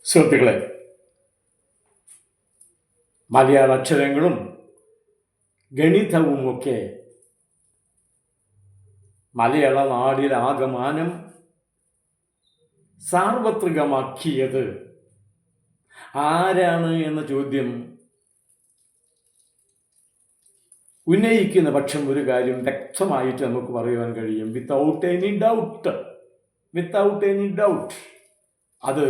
സുഹൃത്തുക്കളെ, മലയാള അക്ഷരങ്ങളും ഗണിതവുമൊക്കെ മലയാള നാടിലാകമാനം സാർവത്രികമാക്കിയത് ആരാണ് എന്ന ചോദ്യം ഉന്നയിക്കുന്ന പക്ഷം ഒരു കാര്യം വ്യക്തമായിട്ട് നമുക്ക് പറയുവാൻ കഴിയും. വിത്തൗട്ട് എനി ഡൗട്ട് അത്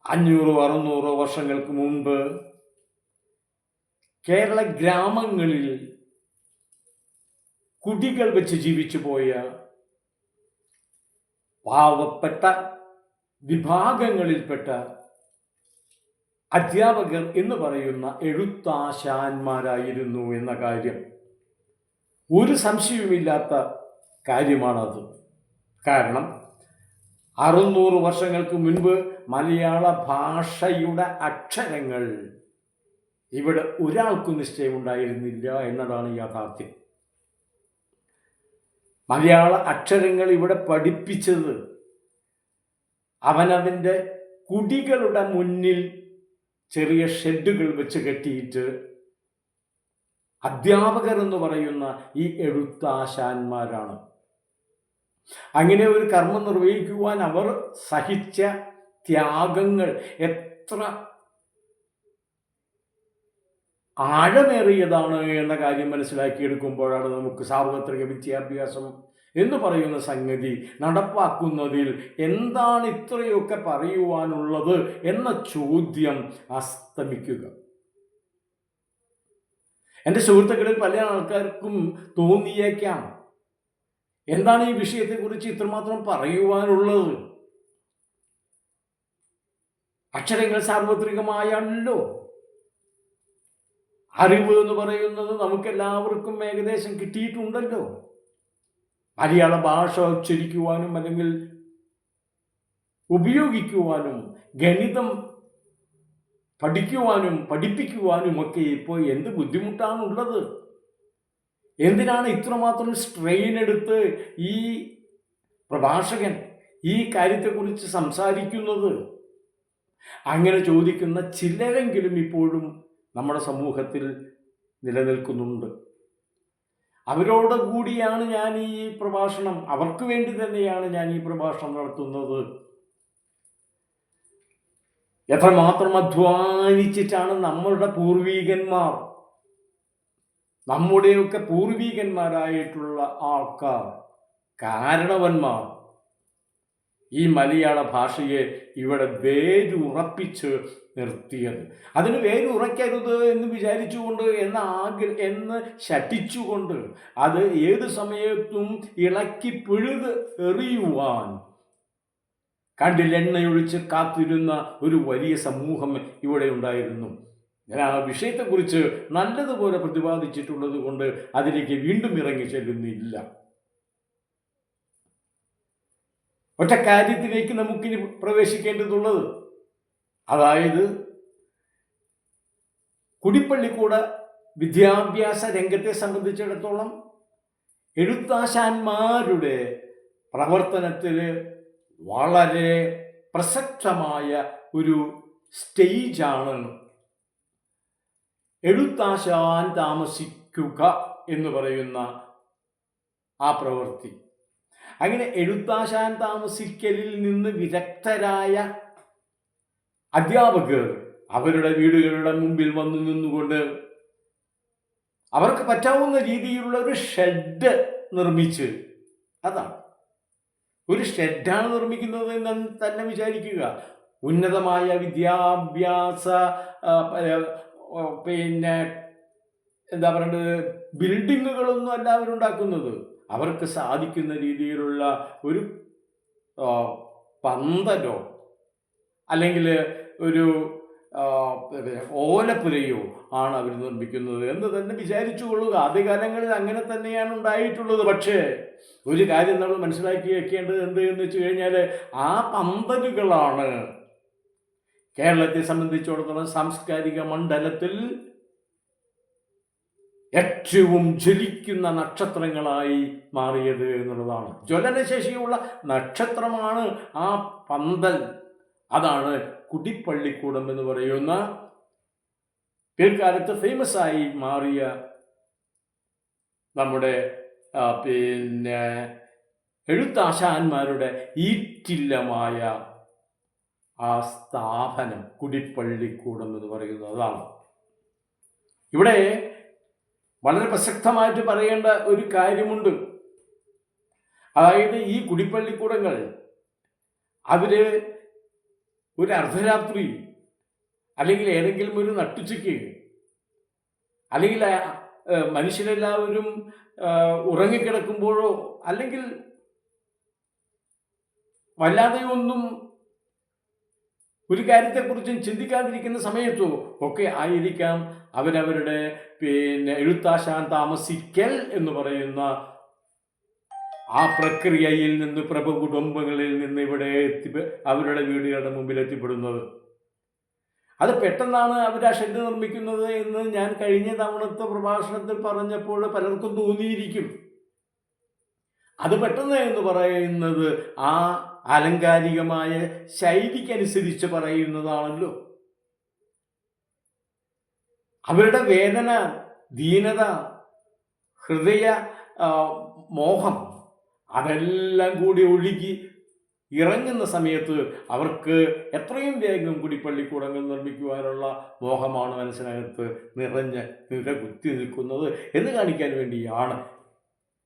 500-600 വർഷങ്ങൾക്ക് മുമ്പ് കേരള ഗ്രാമങ്ങളിൽ കുടികൾ വെച്ച് ജീവിച്ചു പോയ പാവപ്പെട്ട വിഭാഗങ്ങളിൽപ്പെട്ട അധ്യാപകർ എന്ന് പറയുന്ന എഴുത്താശാന്മാരായിരുന്നു എന്ന കാര്യം ഒരു സംശയവുമില്ലാത്ത കാര്യമാണത്. കാരണം 600 വർഷങ്ങൾക്ക് മുൻപ് മലയാള ഭാഷയുടെ അക്ഷരങ്ങൾ ഇവിടെ ഒരാൾക്കും നിശ്ചയമുണ്ടായിരുന്നില്ല എന്നതാണ് യാഥാർത്ഥ്യം. മലയാള അക്ഷരങ്ങൾ ഇവിടെ പഠിപ്പിച്ചത് അവനവൻ്റെ കുടികളുടെ മുന്നിൽ ചെറിയ ഷെഡുകൾ വെച്ച് കെട്ടിയിട്ട് അധ്യാപകർ എന്ന് പറയുന്ന ഈ എഴുത്താശാന്മാരാണ്. അങ്ങനെ ഒരു കർമ്മം നിർവഹിക്കുവാൻ അവർ സഹിച്ച ത്യാഗങ്ങൾ എത്ര ആഴമേറിയതാണ് എന്ന കാര്യം മനസ്സിലാക്കിയെടുക്കുമ്പോഴാണ് നമുക്ക് സാർവത്രിക വിദ്യാഭ്യാസം എന്ന് പറയുന്ന സംഗതി നടപ്പാക്കുന്നതിൽ എന്താണ് ഇത്രയൊക്കെ പറയുവാനുള്ളത് എന്ന ചോദ്യം അസ്തമിക്കുക. എൻ്റെ സുഹൃത്തുക്കളിൽ പല ആൾക്കാർക്കും തോന്നിയേക്കാം, എന്താണ് ഈ വിഷയത്തെക്കുറിച്ച് ഇത്രമാത്രം പറയുവാനുള്ളത്? അക്ഷരങ്ങൾ സാർവത്രികമായല്ലോ. അറിവ് എന്ന് പറയുന്നത് നമുക്കെല്ലാവർക്കും ഏകദേശം കിട്ടിയിട്ടുണ്ടല്ലോ. മലയാള ഭാഷ ഉച്ചരിക്കുവാനും അല്ലെങ്കിൽ ഉപയോഗിക്കുവാനും ഗണിതം പഠിക്കുവാനും പഠിപ്പിക്കുവാനും ഒക്കെ ഇപ്പോൾ എന്ത് ബുദ്ധിമുട്ടാണുള്ളത്? എന്തിനാണ് ഇത്രമാത്രം സ്ട്രെയിൻ എടുത്ത് ഈ പ്രഭാഷകൻ ഈ കാര്യത്തെക്കുറിച്ച് സംസാരിക്കുന്നത്? അങ്ങനെ ചോദിക്കുന്ന ചിലരെങ്കിലും ഇപ്പോഴും നമ്മുടെ സമൂഹത്തിൽ നിലനിൽക്കുന്നുണ്ട്. അവരോട് കൂടിയാണ് ഞാൻ ഈ പ്രഭാഷണം, അവർക്ക് വേണ്ടി തന്നെയാണ് ഞാൻ ഈ പ്രഭാഷണം നടത്തുന്നത്. എത്രമാത്രം അധ്വാനിച്ചിട്ടാണ് നമ്മളുടെ പൂർവീകന്മാർ, നമ്മുടെയൊക്കെ പൂർവീകന്മാരായിട്ടുള്ള ആൾക്കാർ, കാരണവന്മാർ ഈ മലയാള ഭാഷയെ ഇവിടെ വേരുറപ്പിച്ച് നിർത്തിയത്. അതിന് വേരുറയ്ക്കരുത് എന്ന് വിചാരിച്ചുകൊണ്ട് എന്ന് ശഠിച്ചുകൊണ്ട് അത് ഏത് സമയത്തും ഇളക്കി പിഴുത് എറിയുവാൻ കണ്ടിലെണ്ണയൊഴിച്ച് കാത്തിരുന്ന ഒരു വലിയ സമൂഹം ഇവിടെ ഉണ്ടായിരുന്നു. ഞാൻ ആ വിഷയത്തെക്കുറിച്ച് നല്ലതുപോലെ പ്രതിപാദിച്ചിട്ടുള്ളത് കൊണ്ട് അതിലേക്ക് വീണ്ടും ഇറങ്ങി ചെല്ലുന്നില്ല. ഒറ്റ കാര്യത്തിലേക്ക് നമുക്കിനി പ്രവേശിക്കേണ്ടതുള്ളത്, അതായത് കുടിപ്പള്ളിക്കൂട വിദ്യാഭ്യാസ രംഗത്തെ സംബന്ധിച്ചിടത്തോളം എഴുത്താശാന്മാരുടെ പ്രവർത്തനത്തിൽ വളരെ പ്രസക്തമായ ഒരു സ്റ്റേജാണ് എഴുത്താശാൻ താമസിക്കുക എന്ന് പറയുന്ന ആ പ്രവൃത്തി. അങ്ങനെ എഴുത്താശാൻ താമസിക്കലിൽ നിന്ന് വിദഗ്ധരായ അധ്യാപകർ അവരുടെ വീടുകളുടെ മുമ്പിൽ വന്നു നിന്നുകൊണ്ട് അവർക്ക് പറ്റാവുന്ന രീതിയിലുള്ള ഒരു ഷെഡ് നിർമ്മിച്ച്, അതാണ് ഒരു ഷെഡാണ് നിർമ്മിക്കുന്നത് എന്ന് തന്നെ വിചാരിക്കുക. ഉന്നതമായ വിദ്യാഭ്യാസ എന്താ പറയേണ്ടത്, ബിൽഡിങ്ങുകളൊന്നും അല്ല അവരുണ്ടാക്കുന്നത്. അവർക്ക് സാധിക്കുന്ന രീതിയിലുള്ള ഒരു പന്തലോ അല്ലെങ്കിൽ ഒരു ഓലപ്പുരയോ ആണ് അവർ നിർമ്മിക്കുന്നത് എന്ന് തന്നെ വിചാരിച്ചു കൊള്ളുക. ആദ്യകാലങ്ങളിൽ അങ്ങനെ തന്നെയാണ് ഉണ്ടായിട്ടുള്ളത്. പക്ഷേ ഒരു കാര്യം നമ്മൾ മനസ്സിലാക്കി വെക്കേണ്ടത് എന്ത് എന്ന് വെച്ച് കഴിഞ്ഞാൽ, ആ പന്തലുകളാണ് കേരളത്തെ സംബന്ധിച്ചിടത്തോളം സാംസ്കാരിക മണ്ഡലത്തിൽ ഏറ്റവും ജ്വലിക്കുന്ന നക്ഷത്രങ്ങളായി മാറിയത് എന്നുള്ളതാണ്. ജ്വലനശേഷിയുള്ള നക്ഷത്രമാണ് ആ പന്തൽ. അതാണ് കുടിപ്പള്ളിക്കൂടം എന്ന് പറയുന്ന പിൽക്കാലത്ത് ഫേമസ് ആയി മാറിയ നമ്മുടെ പിന്നെ എഴുത്താശാന്മാരുടെ ഈറ്റില്ലമായ ആ സ്ഥാപനം കുടിപ്പള്ളിക്കൂടം എന്ന് പറയുന്നത് അതാണ്. ഇവിടെ വളരെ പ്രസക്തമായിട്ട് പറയേണ്ട ഒരു കാര്യമുണ്ട്. അതായത് ഈ കുടിപ്പള്ളിക്കൂടങ്ങൾ അവര് ഒരു അർദ്ധരാത്രി അല്ലെങ്കിൽ ഏതെങ്കിലും ഒരു നട്ടുച്ചയ്ക്ക് അല്ലെങ്കിൽ മനുഷ്യരെല്ലാവരും ഉറങ്ങിക്കിടക്കുമ്പോഴോ അല്ലെങ്കിൽ വല്ലാതെ ഒന്നും ഒരു കാര്യത്തെക്കുറിച്ചും ചിന്തിക്കാതിരിക്കുന്ന സമയത്തോ ഒക്കെ ആയിരിക്കാം അവരവരുടെ എഴുത്താശാൻ താമസിക്കൽ എന്ന് പറയുന്ന ആ പ്രക്രിയയിൽ നിന്ന് കുടുംബങ്ങളിൽ നിന്ന് ഇവിടെ അവരുടെ വീടുകളുടെ മുമ്പിൽ എത്തിപ്പെടുന്നത്. അത് പെട്ടെന്നാണ് അവർ ആ ഷെഡ് നിർമ്മിക്കുന്നത് എന്ന് ഞാൻ കഴിഞ്ഞ തവണത്തെ പ്രഭാഷണത്തിൽ പറഞ്ഞപ്പോൾ പലർക്കും തോന്നിയിരിക്കും. അത് പെട്ടെന്ന് എന്ന് പറയുന്നത് ആ ആലങ്കാരികമായ ശൈലിക്കനുസരിച്ച് പറയുന്നതാണല്ലോ. അവരുടെ വേദന, ദീനത, ഹൃദയ മോഹം അതെല്ലാം കൂടി ഒഴുകി ഇറങ്ങുന്ന സമയത്ത് അവർക്ക് എത്രയും വേഗം കുടിപ്പള്ളിക്കൂടങ്ങൾ നിർമ്മിക്കുവാനുള്ള മോഹമാണ് മനസ്സിനകത്ത് നിറകുത്തി നിൽക്കുന്നത് എന്ന് കാണിക്കാൻ വേണ്ടിയാണ്.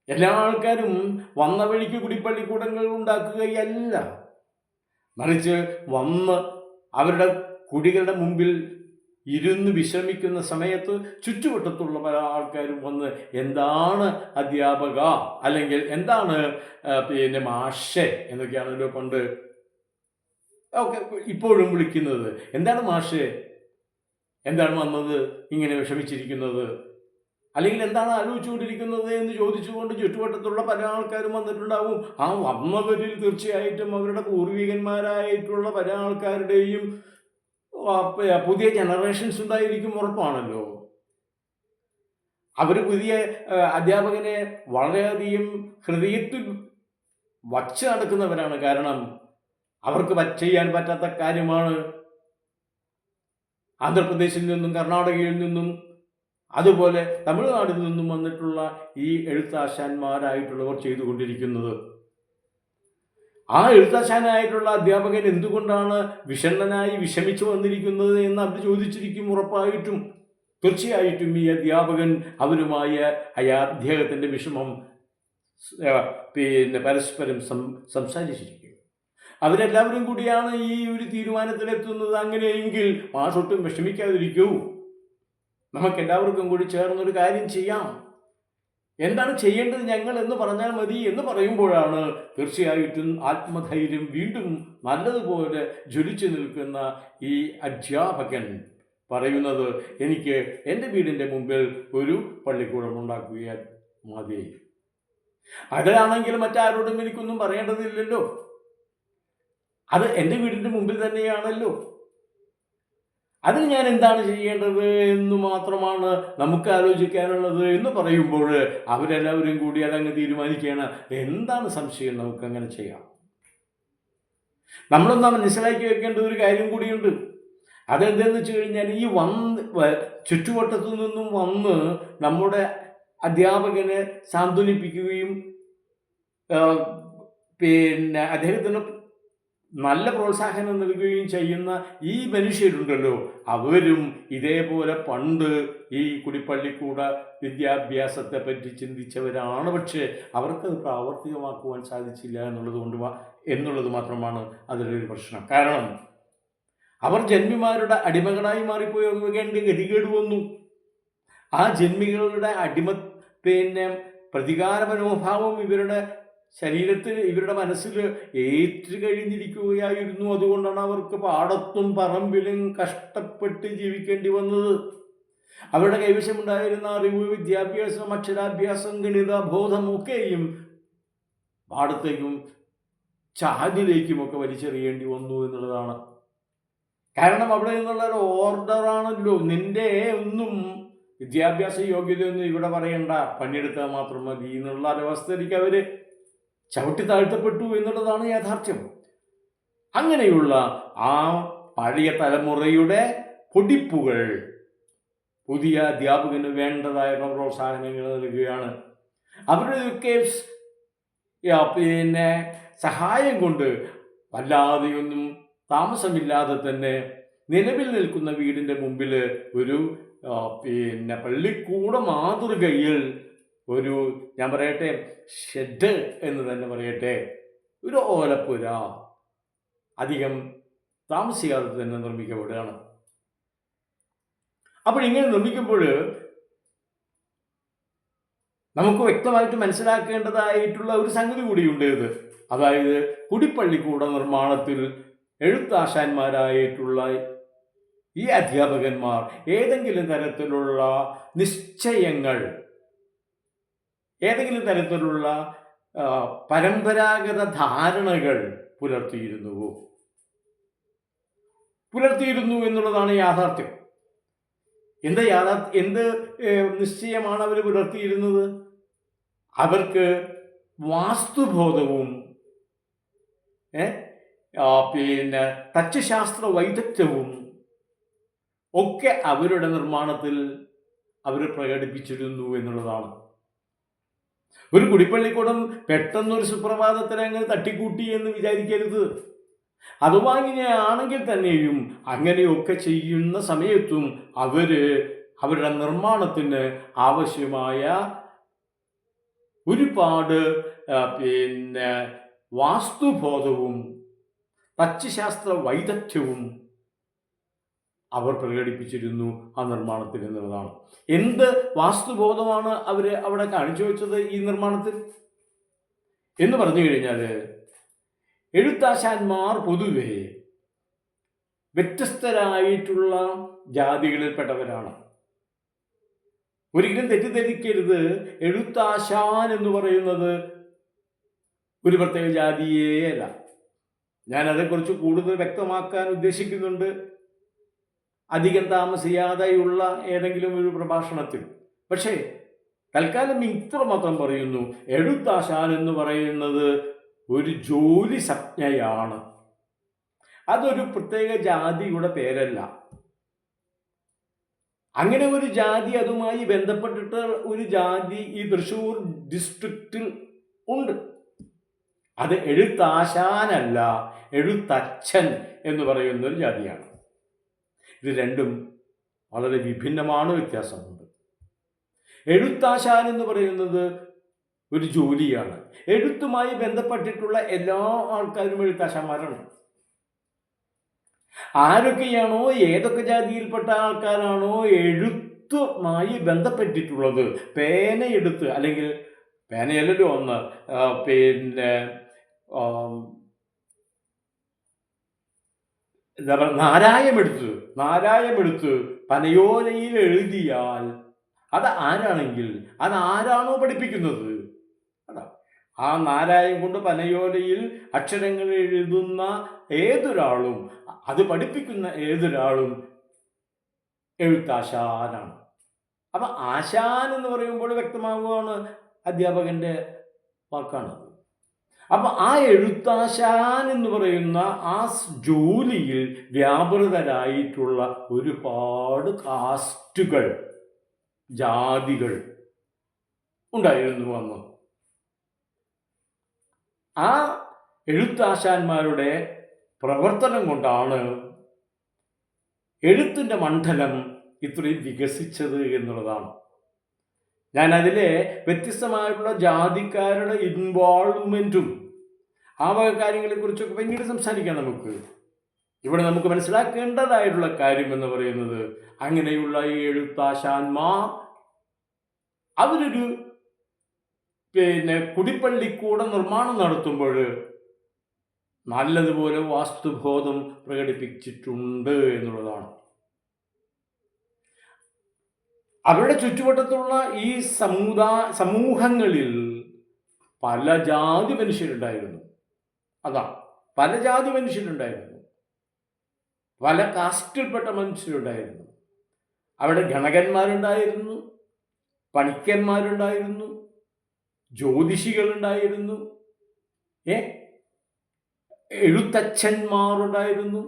എല്ലാ ആൾക്കാരും വന്ന വഴിക്ക് കുടിപ്പള്ളിക്കൂടങ്ങൾ ഉണ്ടാക്കുകയല്ല, മറിച്ച് വന്ന് അവരുടെ കുടികളുടെ മുമ്പിൽ ഇരുന്ന് വിശ്രമിക്കുന്ന സമയത്ത് ചുറ്റുവട്ടത്തുള്ള പല ആൾക്കാരും വന്ന് എന്താണ് അധ്യാപക അല്ലെങ്കിൽ എന്താണ് മാഷെ എന്നൊക്കെയാണല്ലോ പണ്ട് ഒക്കെ ഇപ്പോഴും വിളിക്കുന്നത്. എന്താണ് മാഷെ, എന്താണ് വന്നത് ഇങ്ങനെ വിഷമിച്ചിരിക്കുന്നത്, അല്ലെങ്കിൽ എന്താണ് ആലോചിച്ചുകൊണ്ടിരിക്കുന്നത് എന്ന് ചോദിച്ചുകൊണ്ട് ചുറ്റുവട്ടത്തുള്ള പല ആൾക്കാരും വന്നിട്ടുണ്ടാവും. ആ വന്നവരിൽ തീർച്ചയായിട്ടും അവരുടെ പൂർവികന്മാരായിട്ടുള്ള പല ആൾക്കാരുടെയും പുതിയ ജനറേഷൻസ് ഉണ്ടായിരിക്കും, ഉറപ്പാണല്ലോ. അവർ പുതിയ അധ്യാപകനെ വളരെയധികം ഹൃദയത്തിൽ വച്ച് നടക്കുന്നവരാണ്. കാരണം അവർക്ക് ചെയ്യാൻ പറ്റാത്ത കാര്യമാണ് ആന്ധ്രാപ്രദേശിൽ നിന്നും കർണാടകയിൽ നിന്നും അതുപോലെ തമിഴ്നാട്ടിൽ നിന്നും വന്നിട്ടുള്ള ഈ എഴുത്താശാന്മാരായിട്ടുള്ളവർ ചെയ്തുകൊണ്ടിരിക്കുന്നത്. ആ എഴുത്താശാനായിട്ടുള്ള അധ്യാപകൻ എന്തുകൊണ്ടാണ് വിഷണ്ണനായി വിഷമിച്ചു വന്നിരിക്കുന്നത് എന്ന് അവർ ചോദിച്ചിരിക്കും, ഉറപ്പായിട്ടും. തീർച്ചയായിട്ടും ഈ അധ്യാപകൻ അവരുമായ അദ്ദേഹത്തിൻ്റെ വിഷമം പരസ്പരം സംസാരിച്ചിരിക്കും. അവരെല്ലാവരും കൂടിയാണ് ഈ ഒരു തീരുമാനത്തിലെത്തുന്നത്. അങ്ങനെയെങ്കിൽ മാഷൊട്ടും വിഷമിക്കാതിരിക്കൂ, നമുക്കെല്ലാവർക്കും കൂടി ചേർന്നൊരു കാര്യം ചെയ്യാം, എന്താണ് ചെയ്യേണ്ടത് ഞങ്ങൾ എന്ന് പറഞ്ഞാൽ മതി എന്ന് പറയുമ്പോഴാണ് തീർച്ചയായിട്ടും ആത്മധൈര്യം വീണ്ടും നല്ലതുപോലെ ജ്വലിച്ചു നിൽക്കുന്ന ഈ അധ്യാപകൻ പറയുന്നത്, എനിക്ക് എൻ്റെ വീടിൻ്റെ മുമ്പിൽ ഒരു പള്ളിക്കൂടം ഉണ്ടാക്കുകയാൽ മതി. അതിലാണെങ്കിൽ മറ്റാരോടും എനിക്കൊന്നും പറയേണ്ടതില്ലല്ലോ, അത് എൻ്റെ വീടിൻ്റെ മുമ്പിൽ തന്നെയാണല്ലോ. അതിന് ഞാൻ എന്താണ് ചെയ്യേണ്ടത് എന്ന് മാത്രമാണ് നമുക്ക് ആലോചിക്കാനുള്ളത് എന്ന് പറയുമ്പോൾ അവരെല്ലാവരും കൂടി അതങ്ങ് തീരുമാനിക്കുകയാണ്. എന്താണ് സംശയം, നമുക്കങ്ങനെ ചെയ്യാം. നമ്മളൊന്ന് മനസ്സിലാക്കി വെക്കേണ്ട ഒരു കാര്യം കൂടിയുണ്ട്. അതെന്തെന്ന് വെച്ച് കഴിഞ്ഞാൽ ഈ ചുറ്റുവട്ടത്തു നിന്നും വന്ന് നമ്മുടെ അധ്യാപകനെ സാന്ത്വനിപ്പിക്കുകയും അദ്ദേഹത്തിന് നല്ല പ്രോത്സാഹനം നൽകുകയും ചെയ്യുന്ന ഈ മനുഷ്യരുണ്ടല്ലോ, അവരും ഇതേപോലെ പണ്ട് ഈ കുടിപ്പള്ളിക്കൂട വിദ്യാഭ്യാസത്തെ പറ്റി ചിന്തിച്ചവരാണ്. പക്ഷേ അവർക്കത് പ്രാവർത്തികമാക്കുവാൻ സാധിച്ചില്ല എന്നുള്ളത് മാത്രമാണ് അതിലൊരു പ്രശ്നം. കാരണം അവർ ജന്മിമാരുടെ അടിമകളായി മാറിപ്പോകേണ്ട ഗതികേട് വന്നു. ആ ജന്മികളുടെ പ്രതികാര മനോഭാവം ഇവരുടെ ശരീരത്തിൽ, ഇവരുടെ മനസ്സിൽ ഏറ്റു കഴിഞ്ഞിരിക്കുകയായിരുന്നു. അതുകൊണ്ടാണ് അവർക്ക് പാടത്തും പറമ്പിലും കഷ്ടപ്പെട്ട് ജീവിക്കേണ്ടി വന്നത്. അവരുടെ കൈവശമുണ്ടായിരുന്ന അറിവ്, വിദ്യാഭ്യാസം, അക്ഷരാഭ്യാസം, ഗണിത ബോധമൊക്കെയും പാടത്തേക്കും ചാലിലേക്കുമൊക്കെ വലിച്ചെറിയേണ്ടി വന്നു എന്നുള്ളതാണ്. കാരണം അവിടെ നിന്നുള്ള ഒരു ഓർഡറാണല്ലോ, നിന്റെ ഒന്നും വിദ്യാഭ്യാസ യോഗ്യതയൊന്നും ഇവിടെ പറയണ്ട, പണിയെടുത്താൽ മാത്രം മതി എന്നുള്ള ഒരവസ്ഥയിലേക്ക് അവർ ചവിട്ടി താഴ്ത്തപ്പെട്ടു എന്നുള്ളതാണ് യാഥാർത്ഥ്യം. അങ്ങനെയുള്ള ആ പഴയ തലമുറയുടെ പൊടിപ്പുകൾ പുതിയ അധ്യാപകന് വേണ്ടതായുള്ള പ്രോത്സാഹനങ്ങൾ നൽകുകയാണ്. അവരുടെയൊക്കെ പിന്നെ സഹായം കൊണ്ട് വല്ലാതെയൊന്നും താമസമില്ലാതെ തന്നെ നിലവിൽ നിൽക്കുന്ന വീടിൻ്റെ മുമ്പിൽ ഒരു പിന്നെ പള്ളിക്കൂട മാതൃകയിൽ ഒരു, ഞാൻ പറയട്ടെ, ഷെഡ് എന്ന് തന്നെ പറയട്ടെ, ഒരു ഓലപ്പുര അധികം താമസിയാതെ തന്നെ നിർമ്മിക്കപ്പെടുകയാണ്. അപ്പോൾ ഇങ്ങനെ നിർമ്മിക്കുമ്പോൾ നമുക്ക് വ്യക്തമായിട്ട് മനസ്സിലാക്കേണ്ടതായിട്ടുള്ള ഒരു സംഗതി കൂടിയുണ്ട് ഇത്. അതായത് കുടിപ്പള്ളിക്കൂട നിർമ്മാണത്തിൽ എഴുത്താശാന്മാരായിട്ടുള്ള ഈ അധ്യാപകന്മാർ ഏതെങ്കിലും തരത്തിലുള്ള നിശ്ചയങ്ങൾ, ഏതെങ്കിലും തരത്തിലുള്ള പരമ്പരാഗത ധാരണകൾ പുലർത്തിയിരുന്നു എന്നുള്ളതാണ് യാഥാർത്ഥ്യം. എന്ത് നിശ്ചയമാണ് അവർ പുലർത്തിയിരുന്നത്? അവർക്ക് വാസ്തുബോധവും പിന്നെ തച്ചുശാസ്ത്ര വൈദഗ്ധ്യവും ഒക്കെ അവരുടെ നിർമ്മാണത്തിൽ അവർ പ്രകടിപ്പിച്ചിരുന്നു എന്നുള്ളതാണ്. ഒരു കുടിപ്പള്ളിക്കൂടം പെട്ടെന്നൊരു സുപ്രഭാതത്തിൽ അങ്ങനെ തട്ടിക്കൂട്ടി എന്ന് വിചാരിക്കരുത്. അഥവാ ഇങ്ങനെയാണെങ്കിൽ തന്നെയും അങ്ങനെയൊക്കെ ചെയ്യുന്ന സമയത്തും അവരുടെ നിർമ്മാണത്തിന് ആവശ്യമായ ഒരുപാട് പിന്നെ വാസ്തുബോധവും തച്ചുശാസ്ത്ര വൈദഗ്ധ്യവും അവർ പ്രകടിപ്പിച്ചിരുന്നു ആ നിർമ്മാണത്തിൽ എന്നുള്ളതാണ്. എന്ത് വാസ്തുബോധമാണ് അവർ അവിടെ കാണിച്ചു വെച്ചത് ഈ നിർമ്മാണത്തിൽ എന്ന് പറഞ്ഞു കഴിഞ്ഞാൽ, എഴുത്താശാന്മാർ പൊതുവെ വ്യത്യസ്തരായിട്ടുള്ള ജാതികളിൽപ്പെട്ടവരാണ്. ഒരിക്കലും തെറ്റിദ്ധരിക്കരുത്, എഴുത്താശാൻ എന്ന് പറയുന്നത് ഒരു പ്രത്യേക ജാതിയേ അല്ല. ഞാൻ അതേക്കുറിച്ച് കൂടുതൽ വ്യക്തമാക്കാൻ ഉദ്ദേശിക്കുന്നുണ്ട് അധികം താമസിയാതെയുള്ള ഏതെങ്കിലും ഒരു പ്രഭാഷണത്തിൽ. പക്ഷേ തൽക്കാലം ഇത്ര മാത്രം പറയുന്നു, എഴുത്താശാൻ എന്ന് പറയുന്നത് ഒരു ജോലി സംജ്ഞയാണ്. അതൊരു പ്രത്യേക ജാതിയുടെ പേരല്ല. അങ്ങനെ ഒരു ജാതി, അതുമായി ബന്ധപ്പെട്ടിട്ട് ഒരു ജാതി ഈ തൃശ്ശൂർ ഡിസ്ട്രിക്റ്റിൽ ഉണ്ട്. അത് എഴുത്താശാനല്ല, എഴുത്തച്ഛൻ എന്ന് പറയുന്ന ഒരു ജാതിയാണ്. ഇത് രണ്ടും വളരെ വിഭിന്നമാണ്, വ്യത്യാസമുണ്ട്. എഴുത്താശാൻ എന്ന് പറയുന്നത് ഒരു ജോലിയാണ്. എഴുത്തുമായി ബന്ധപ്പെട്ടിട്ടുള്ള എല്ലാ ആൾക്കാരും എഴുത്താശാന്മാരാണ്. ആരൊക്കെയാണോ, ഏതൊക്കെ ജാതിയിൽപ്പെട്ട ആൾക്കാരാണോ എഴുത്തുമായി ബന്ധപ്പെട്ടിട്ടുള്ളത്, പേനയെടുത്ത്, അല്ലെങ്കിൽ പേനയല്ലല്ലോ ഒന്ന്, പിന്നെ എന്താ പറയുക, നാരായമെടുത്ത് പനയോലയിൽ എഴുതിയാൽ അത് ആരാണെങ്കിൽ അതാരാണോ പഠിപ്പിക്കുന്നത്, അതാ ആ നാരായം കൊണ്ട് പനയോലയിൽ അക്ഷരങ്ങൾ എഴുതുന്ന ഏതൊരാളും, അത് പഠിപ്പിക്കുന്ന ഏതൊരാളും എഴുത്താശാനാണ്. അപ്പം ആശാൻ എന്ന് പറയുമ്പോൾ വ്യക്തമാവുകയാണ്, അധ്യാപകൻ്റെ വാക്കാണ്. അപ്പം ആ എഴുത്താശാൻ എന്ന് പറയുന്ന ആ ജോലിയിൽ വ്യാപൃതരായിട്ടുള്ള ഒരുപാട് കാസ്റ്റുകൾ, ജാതികൾ ഉണ്ടായിരുന്നു അന്ന്. ആ എഴുത്താശാന്മാരുടെ പ്രവർത്തനം കൊണ്ടാണ് എഴുത്തിൻ്റെ മണ്ഡലം ഇത്രയും വികസിച്ചത് എന്നുള്ളതാണ്. ഞാൻ അതിലെ വ്യത്യസ്തമായിട്ടുള്ള ജാതിക്കാരുടെ ഇൻവോൾവ്മെൻറ്റും ആ വക കാര്യങ്ങളെക്കുറിച്ചൊക്കെ പിന്നീട് സംസാരിക്കാം. ഇവിടെ നമുക്ക് മനസ്സിലാക്കേണ്ടതായിട്ടുള്ള കാര്യം എന്ന് പറയുന്നത്, അങ്ങനെയുള്ള ഈ എഴുത്താശാന്മാർ അവരൊരു കുടിപ്പള്ളിക്കൂട നിർമ്മാണം നടത്തുമ്പോൾ നല്ലതുപോലെ വാസ്തുബോധം പ്രകടിപ്പിച്ചിട്ടുണ്ട് എന്നുള്ളതാണ്. അവരുടെ ചുറ്റുവട്ടത്തുള്ള ഈ സമൂഹങ്ങളിൽ പല ജാതി മനുഷ്യരുണ്ടായിരുന്നു. പല ജാതി മനുഷ്യരുണ്ടായിരുന്നു, പല കാസ്റ്റിൽപ്പെട്ട മനുഷ്യരുണ്ടായിരുന്നു. അവിടെ ഗണകന്മാരുണ്ടായിരുന്നു, പണിക്കന്മാരുണ്ടായിരുന്നു, ജ്യോതിഷികളുണ്ടായിരുന്നു, എഴുത്തച്ഛന്മാരുണ്ടായിരുന്നു,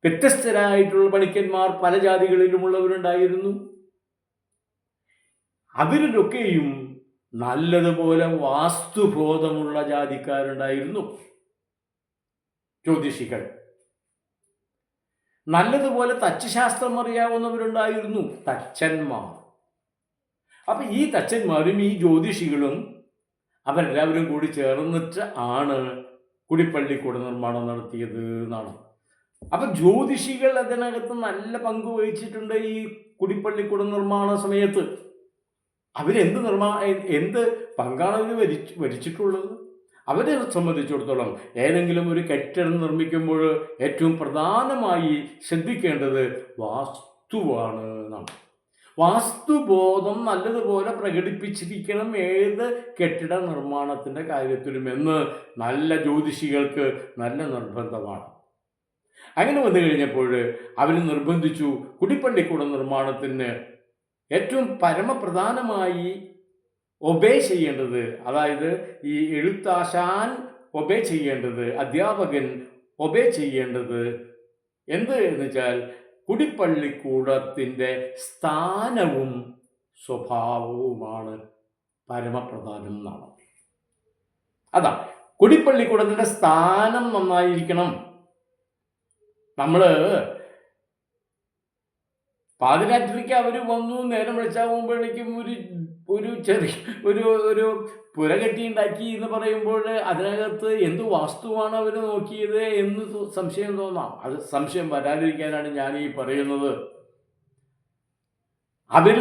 വ്യത്യസ്തരായിട്ടുള്ള പണിക്കന്മാർ പല ജാതികളിലുമുള്ളവരുണ്ടായിരുന്നു. അവരിലൊക്കെയും നല്ലതുപോലെ വാസ്തുബോധമുള്ള ജാതിക്കാരുണ്ടായിരുന്നു. ജ്യോതിഷികൾ നല്ലതുപോലെ തച്ചുശാസ്ത്രം അറിയാവുന്നവരുണ്ടായിരുന്നു, തച്ചന്മാർ. അപ്പം ഈ തച്ചന്മാരും ഈ ജ്യോതിഷികളും അവരെല്ലാവരും കൂടി ചേർന്നിട്ട് ആണ് കുടിപ്പള്ളിക്കൂട നിർമ്മാണം നടത്തിയത് എന്നാണ്. അപ്പം ജ്യോതിഷികൾ അതിനകത്ത് നല്ല പങ്ക് വഹിച്ചിട്ടുണ്ട് ഈ കുടിപ്പള്ളിക്കൂട നിർമ്മാണ സമയത്ത്. എന്ത് പങ്കാണ് അവർ വരിച്ചിട്ടുള്ളത്? അവരെ സംബന്ധിച്ചിടത്തോളം ഏതെങ്കിലും ഒരു കെട്ടിടം നിർമ്മിക്കുമ്പോൾ ഏറ്റവും പ്രധാനമായി ശ്രദ്ധിക്കേണ്ടത് വാസ്തുവാണ് എന്നാണ്. വാസ്തുബോധം നല്ലതുപോലെ പ്രകടിപ്പിച്ചിരിക്കണം ഏത് കെട്ടിട നിർമ്മാണത്തിൻ്റെ കാര്യത്തിലുമെന്ന് നല്ല ജ്യോതിഷികൾക്ക് നല്ല നിർബന്ധമാണ്. അങ്ങനെ വന്നു കഴിഞ്ഞപ്പോൾ അവർ നിർബന്ധിച്ചു, കുടിപ്പള്ളിക്കൂട നിർമ്മാണത്തിന് ഏറ്റവും പരമപ്രധാനമായി ഒബേ ചെയ്യേണ്ടത്, അതായത് ഈ എഴുത്താശാൻ ഒബേ ചെയ്യേണ്ടത്, അധ്യാപകൻ ഒബേ ചെയ്യേണ്ടത് എന്ത് എന്ന് വെച്ചാൽ കുടിപ്പള്ളിക്കൂടത്തിൻ്റെ സ്ഥാനവും സ്വഭാവവുമാണ് പരമപ്രധാനം എന്നാണ്. അതാ കുടിപ്പള്ളിക്കൂടത്തിൻ്റെ സ്ഥാനം നന്നായിരിക്കണം. നമ്മൾ പാതിരാത്രിക്ക് അവർ വന്നു, നേരം വെളിച്ചാകുമ്പോഴേക്കും ഒരു ചെറിയ ഒരു പുര കെട്ടിയുണ്ടാക്കി എന്ന് പറയുമ്പോൾ അതിനകത്ത് എന്ത് വാസ്തുവാണ് അവർ നോക്കിയത് എന്ന് സംശയം തോന്നാം. അത് സംശയം വരാതിരിക്കാനാണ് ഞാൻ ഈ പറയുന്നത്. അവർ